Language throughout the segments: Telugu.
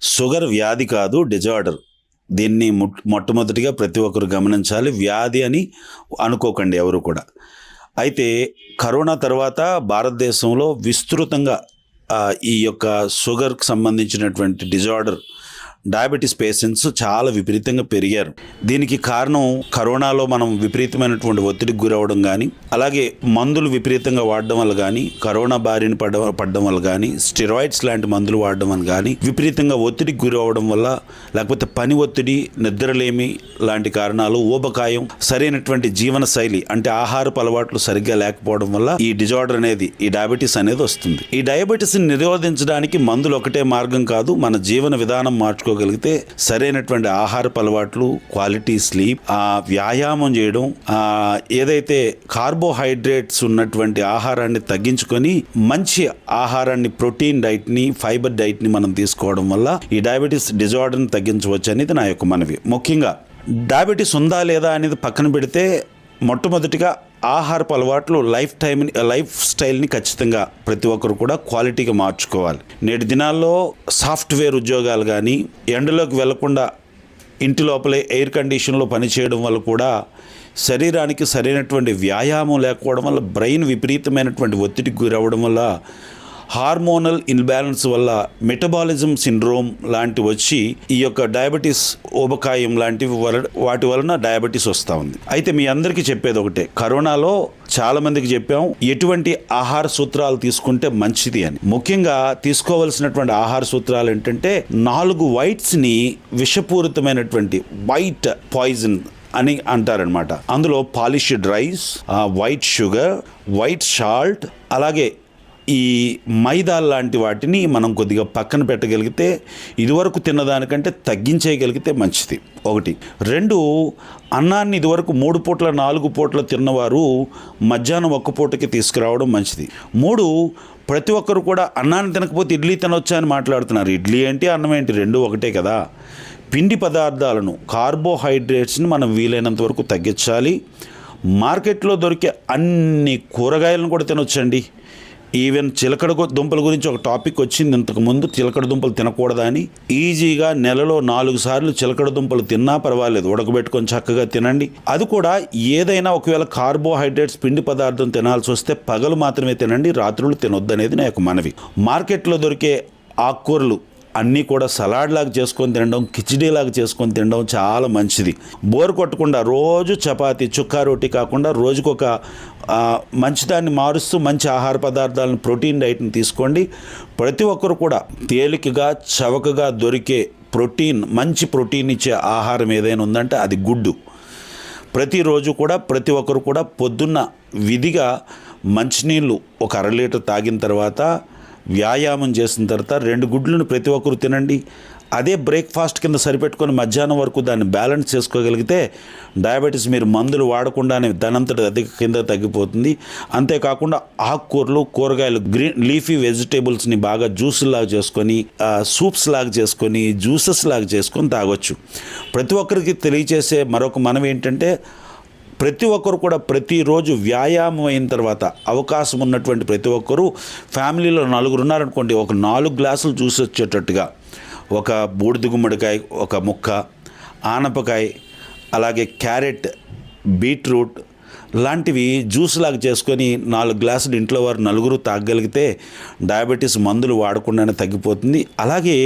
షుగర్ వ్యాధి కాదు, డిజార్డర్. దీన్ని మొట్టమొదటిగా ప్రతి ఒక్కరు గమనించాలి. వ్యాధి అని అనుకోకండి ఎవరు కూడా. అయితే కరోనా తర్వాత భారతదేశంలో విస్తృతంగా ఈ యొక్క షుగర్కి సంబంధించినటువంటి డిజార్డర్ డయాబెటీస్ పేషెంట్స్ చాలా విపరీతంగా పెరిగారు. దీనికి కారణం కరోనాలో మనం విపరీతమైనటువంటి ఒత్తిడికి గురవడం కానీ, అలాగే మందులు విపరీతంగా వాడడం వల్ల కానీ, కరోనా బారిన పడడం వల్ల కానీ, స్టెరాయిడ్స్ లాంటి మందులు వాడడం వల్ల కానీ, విపరీతంగా ఒత్తిడికి గురవడం వల్ల, లేకపోతే పని ఒత్తిడి, నిద్రలేమి లాంటి కారణాలు, ఊబకాయం, సరైనటువంటి జీవన శైలి అంటే ఆహారపు అలవాట్లు సరిగ్గా లేకపోవడం వల్ల ఈ డిజార్డర్ అనేది, ఈ డయాబెటీస్ అనేది వస్తుంది. ఈ డయాబెటీస్ని నిరోధించడానికి మందులు ఒకటే మార్గం కాదు. మన జీవన విధానం మార్చుకోగలిగితే, సరైనటువంటి ఆహారపు అలవాట్లు, క్వాలిటీ స్లీప్, వ్యాయామం చేయడం, ఏదైతే కార్బోహైడ్రేట్స్ ఉన్నటువంటి ఆహారాన్ని తగ్గించుకొని మంచి ఆహారాన్ని, ప్రోటీన్ డైట్ని, ఫైబర్ డైట్ని మనం తీసుకోవడం వల్ల ఈ డయాబెటీస్ డిజార్డర్ని తగ్గించవచ్చు అనేది నా యొక్క మనవి. ముఖ్యంగా డయాబెటీస్ ఉందా లేదా అనేది పక్కన పెడితే, మొట్టమొదటిగా ఆహారపు అలవాట్లు, లైఫ్ స్టైల్ని ఖచ్చితంగా ప్రతి ఒక్కరు కూడా క్వాలిటీగా మార్చుకోవాలి. నేటి దినాల్లో సాఫ్ట్వేర్ ఉద్యోగాలు కానీ, ఎండలోకి వెళ్లకుండా ఇంటి లోపలే ఎయిర్ కండిషన్లో పనిచేయడం వల్ల కూడా శరీరానికి సరైనటువంటి వ్యాయామం లేకపోవడం వల్ల, బ్రెయిన్ విపరీతమైనటువంటి ఒత్తిడికి గురవడం వల్ల, హార్మోనల్ ఇన్బ్యాలెన్స్ వల్ల మెటబాలిజం సిండ్రోమ్ లాంటివి వచ్చి ఈ యొక్క డయాబెటీస్, ఊబకాయం లాంటివి వాటి వలన డయాబెటీస్ వస్తూ ఉంది. అయితే మీ అందరికీ చెప్పేది ఒకటే, కరోనాలో చాలా మందికి చెప్పాం ఎటువంటి ఆహార సూత్రాలు తీసుకుంటే మంచిది అని. ముఖ్యంగా తీసుకోవలసినటువంటి ఆహార సూత్రాలు ఏంటంటే, 4 వైట్స్ని విషపూరితమైనటువంటి వైట్ పాయిజన్ అని అంటారనమాట. అందులో polished rice, white sugar, white salt, అలాగే ఈ మైదా లాంటి వాటిని మనం కొద్దిగా పక్కన పెట్టగలిగితే, ఇదివరకు తిన్నదానికంటే తగ్గించేయగలిగితే మంచిది. 1. 2, అన్నాన్ని ఇదివరకు 3 పూట్ల 4 పూట్ల తిన్నవారు మధ్యాహ్నం 1 పూటకి తీసుకురావడం మంచిది. 3, ప్రతి ఒక్కరు కూడా అన్నాన్ని తినకపోతే ఇడ్లీ తినొచ్చా అని మాట్లాడుతున్నారు. ఇడ్లీ ఏంటి, అన్నం ఏంటి, 2 ఒకటే కదా. పిండి పదార్థాలను, కార్బోహైడ్రేట్స్ని మనం వీలైనంత వరకు తగ్గించాలి. మార్కెట్లో దొరికే అన్ని కూరగాయలను కూడా తినొచ్చండి. ఈవెన్ చిలకడ దుంపల గురించి ఒక టాపిక్ వచ్చింది ఇంతకుముందు, చిలకడ దుంపలు తినకూడదా అని. ఈజీగా నెలలో 4 సార్లు చిలకడ దుంపలు తిన్నా పర్వాలేదు, ఉడకబెట్టుకొని చక్కగా తినండి. అది కూడా ఏదైనా ఒకవేళ కార్బోహైడ్రేట్స్, పిండి పదార్థం తినాల్సి వస్తే పగలు మాత్రమే తినండి, రాత్రులు తినొద్దనేది నా యొక్క మనవి. మార్కెట్లో దొరికే ఆకుకూరలు అన్నీ కూడా సలాడ్ లాగా చేసుకొని తినడం, కిచిడీ లాగా చేసుకొని తినడం చాలా మంచిది. బోర్ కొట్టకుండా రోజు చపాతీ, చుక్కా రోటీ కాకుండా రోజుకొక మంచిదాన్ని మారుస్తూ మంచి ఆహార పదార్థాలను, ప్రోటీన్ డైట్ని తీసుకోండి. ప్రతి ఒక్కరు కూడా తేలికగా, చవకగా దొరికే ప్రోటీన్, మంచి ప్రోటీన్ ఇచ్చే ఆహారం ఏదైనా ఉందంటే అది గుడ్డు. ప్రతిరోజు కూడా ప్రతి ఒక్కరు కూడా పొద్దున్న విధిగా మంచినీళ్ళు ఒక 1/2 లీటర్ తాగిన తర్వాత, వ్యాయామం చేసిన తర్వాత 2 గుడ్లను ప్రతి ఒక్కరు తినండి. అదే బ్రేక్ఫాస్ట్ కింద సరిపెట్టుకొని మధ్యాహ్నం వరకు దాన్ని బ్యాలెన్స్ చేసుకోగలిగితే డయాబెటీస్ మీరు మందులు వాడకుండానే దానంతట అది కింద తగ్గిపోతుంది. అంతేకాకుండా ఆకుకూరలు, కూరగాయలు, గ్రీన్ లీఫీ వెజిటేబుల్స్ని బాగా జ్యూసులాగా చేసుకొని, సూప్స్ లాగా చేసుకొని, జ్యూసెస్ లాగా చేసుకొని తాగొచ్చు. ప్రతి ఒక్కరికి తెలియచేసే మరొక మనం ఏంటంటే, ప్రతి ఒక్కరు కూడా ప్రతిరోజు వ్యాయామం అయిన తర్వాత అవకాశం ఉన్నటువంటి ప్రతి ఒక్కరూ, ఫ్యామిలీలో 4 ఉన్నారనుకోండి, ఒక 4 గ్లాసులు జ్యూస్ వచ్చేటట్టుగా, ఒక బూడిద గుమ్మడికాయ ఒక ముక్క, ఆనపకాయ, అలాగే క్యారెట్, బీట్రూట్ లాంటివి జ్యూస్ లాగా చేసుకొని 4 గ్లాసులు ఇంట్లో వారు 4 తాగగలిగితే డయాబెటీస్ మందులు వాడకుండానే తగ్గిపోతుంది. అలాగే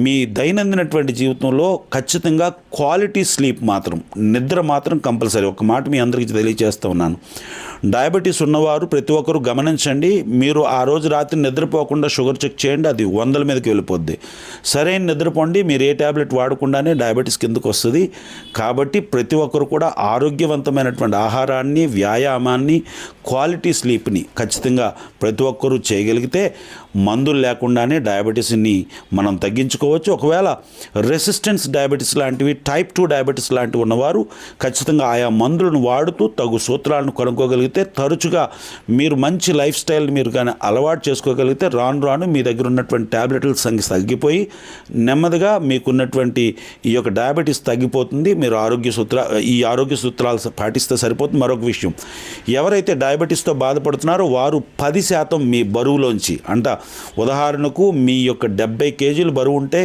మీ దైనందినటువంటి జీవితంలో ఖచ్చితంగా క్వాలిటీ స్లీప్ మాత్రం, నిద్ర మాత్రం కంపల్సరీ. ఒక మాట మీ అందరికీ తెలియజేస్తూ ఉన్నాను, డయాబెటీస్ ఉన్నవారు ప్రతి ఒక్కరు గమనించండి. మీరు ఆ రోజు రాత్రి నిద్రపోకుండా షుగర్ చెక్ చేయండి, అది 100ల మీదకి వెళ్ళిపోద్ది. సరైన నిద్రపోండి, మీరు ఏ ట్యాబ్లెట్ వాడకుండానే డయాబెటీస్ కిందకు వస్తుంది. కాబట్టి ప్రతి ఒక్కరు కూడా ఆరోగ్యవంతమైనటువంటి ఆహారాన్ని, వ్యాయామాన్ని, క్వాలిటీ స్లీప్ని ఖచ్చితంగా ప్రతి ఒక్కరూ చేయగలిగితే మందులు లేకుండానే డయాబెటీస్ని మనం తగ్గించుకోవచ్చు. ఒకవేళ రెసిస్టెన్స్ డయాబెటీస్ లాంటివి, టైప్ 2 డయాబెటీస్ లాంటివి ఉన్నవారు ఖచ్చితంగా ఆయా మందులను వాడుతూ తగు సూత్రాలను కనుక్కోగలిగితే, తరచుగా మీరు మంచి లైఫ్ స్టైల్ మీరు కానీ అలవాటు చేసుకోగలిగితే, రాను రాను మీ దగ్గర ఉన్నటువంటి ట్యాబ్లెట్ల సంఖ్య తగ్గిపోయి నెమ్మదిగా మీకున్నటువంటి ఈ యొక్క డయాబెటీస్ తగ్గిపోతుంది. మీరు ఈ ఆరోగ్య సూత్రాలు పాటిస్తే సరిపోతుంది. మరొక విషయం, ఎవరైతే డయాబెటీస్తో బాధపడుతున్నారో వారు 10% మీ బరువులోంచి, ఉదాహరణకు మీ యొక్క 70 కేజీలు బరువు ఉంటే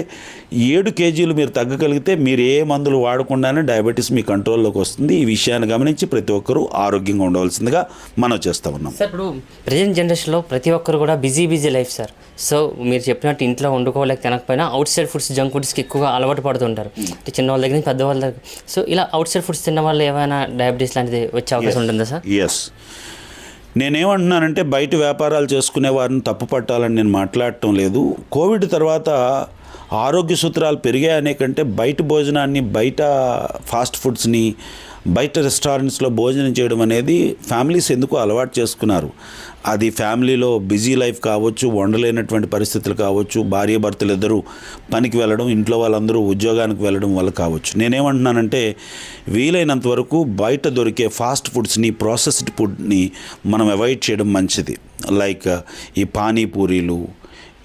7 కేజీలు మీరు తగ్గగలిగితే మీరు ఏ మందులు వాడకుండానే డయాబెటీస్ మీ కంట్రోల్లోకి వస్తుంది. ఈ విషయాన్ని గమనించి ప్రతి ఒక్కరూ ఆరోగ్యంగా ఉండవలసిందిగా మనం చేస్తూ ఉన్నాం. సార్, ఇప్పుడు ప్రజెంట్ జనరేషన్లో ప్రతి ఒక్కరు కూడా బిజీ లైఫ్ సార్. సో మీరు చెప్పినట్టు ఇంట్లో వండుకోలేక తినకపోయినా అవుట్ సైడ్ ఫుడ్స్, జంక్ ఫుడ్స్కి ఎక్కువగా అలవాటు పడుతుంటారు. అంటే చిన్నవాళ్ళ దగ్గర నుంచి పెద్దవాళ్ళ దగ్గర. సో ఇలా అవుట్ సైడ్ ఫుడ్స్ తిన్న వాళ్ళు ఏమైనా డయాబెటీస్ లాంటిది వచ్చే అవకాశం ఉంటుందా సార్? ఎస్, నేనేమంటున్నానంటే బయట వ్యాపారాలు చేసుకునే వారిని తప్పు పట్టాలని నేను మాట్లాడటం లేదు. కోవిడ్ తర్వాత ఆరోగ్య సూత్రాలు పెరిగాయనే కంటే బయట భోజనాన్ని, బయట ఫాస్ట్ ఫుడ్స్ని, బయట రెస్టారెంట్స్లో భోజనం చేయడం అనేది ఫ్యామిలీస్ ఎందుకు అలవాటు చేసుకున్నారు. అది ఫ్యామిలీలో బిజీ లైఫ్ కావచ్చు, వండలేనటువంటి పరిస్థితులు కావచ్చు, భార్యాభర్తలు ఇద్దరు పనికి వెళ్ళడం, ఇంట్లో వాళ్ళందరూ ఉద్యోగానికి వెళ్ళడం వల్ల కావచ్చు. నేనేమంటున్నానంటే వీలైనంత వరకు బయట దొరికే ఫాస్ట్ ఫుడ్స్ని, ప్రాసెస్డ్ ఫుడ్ని మనం అవాయిడ్ చేయడం మంచిది. లైక్ ఈ పానీపూరీలు,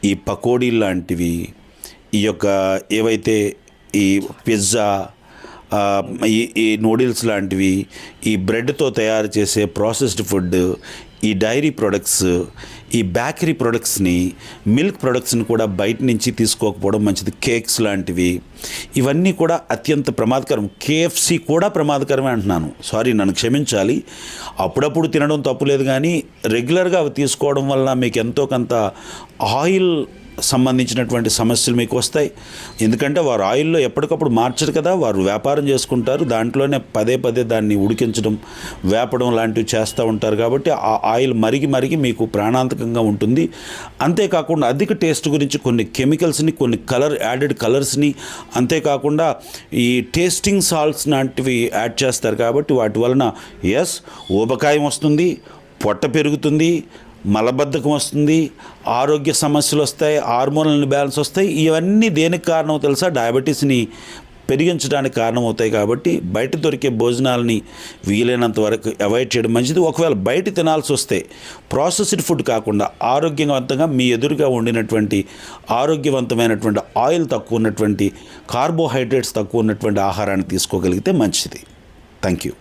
ఈ పకోడీలు లాంటివి, ఈ యొక్క ఏవైతే ఈ పిజ్జా, ఈ నూడిల్స్ లాంటివి, ఈ బ్రెడ్తో తయారు చేసే ప్రాసెస్డ్ ఫుడ్, ఈ డైరీ ప్రొడక్ట్స్, ఈ బేకరీ ప్రొడక్ట్స్ని, మిల్క్ ప్రొడక్ట్స్ని కూడా బయట నుంచి తీసుకోకపోవడం మంచిది. కేక్స్ లాంటివి ఇవన్నీ కూడా అత్యంత ప్రమాదకరం. KFC కూడా ప్రమాదకరమే అంటున్నాను, సారీ నన్ను క్షమించాలి. అప్పుడప్పుడు తినడం తప్పులేదు, కానీ రెగ్యులర్గా అవి తీసుకోవడం వల్ల మీకు ఎంతో కొంత ఆయిల్ సంబంధించినటువంటి సమస్యలు మీకు వస్తాయి. ఎందుకంటే వారు ఆయిల్లో ఎప్పటికప్పుడు మార్చరు కదా, వారు వ్యాపారం చేసుకుంటారు, దాంట్లోనే పదే దాన్ని ఉడికించడం, వేపడం లాంటివి చేస్తూ ఉంటారు. కాబట్టి ఆ ఆయిల్ మరిగి మీకు ప్రాణాంతకంగా ఉంటుంది. అంతేకాకుండా అధిక టేస్ట్ గురించి కొన్ని కెమికల్స్ని, కొన్ని యాడెడ్ కలర్స్ని, అంతేకాకుండా ఈ టేస్టింగ్ సాల్ట్స్ లాంటివి యాడ్ చేస్తారు. కాబట్టి వాటి వలన ఊబకాయం వస్తుంది, పొట్ట పెరుగుతుంది, మలబద్ధకం వస్తుంది, ఆరోగ్య సమస్యలు వస్తాయి, హార్మోనల్ బ్యాలెన్స్ వస్తాయి. ఇవన్నీ దేనికి కారణం తెలుసా? డయాబెటీస్ని పెరిగించడానికి కారణమవుతాయి. కాబట్టి బయట దొరికే భోజనాలని వీలైనంత వరకు అవాయిడ్ చేయడం మంచిది. ఒకవేళ బయట తినాల్సి వస్తే ప్రాసెస్డ్ ఫుడ్ కాకుండా ఆరోగ్యవంతంగా మీ ఎదురుగా వండినటువంటి ఆరోగ్యవంతమైనటువంటి ఆయిల్ తక్కువ ఉన్నటువంటి, కార్బోహైడ్రేట్స్ తక్కువ ఉన్నటువంటి ఆహారాన్ని తీసుకోగలిగితే మంచిది. Thank you.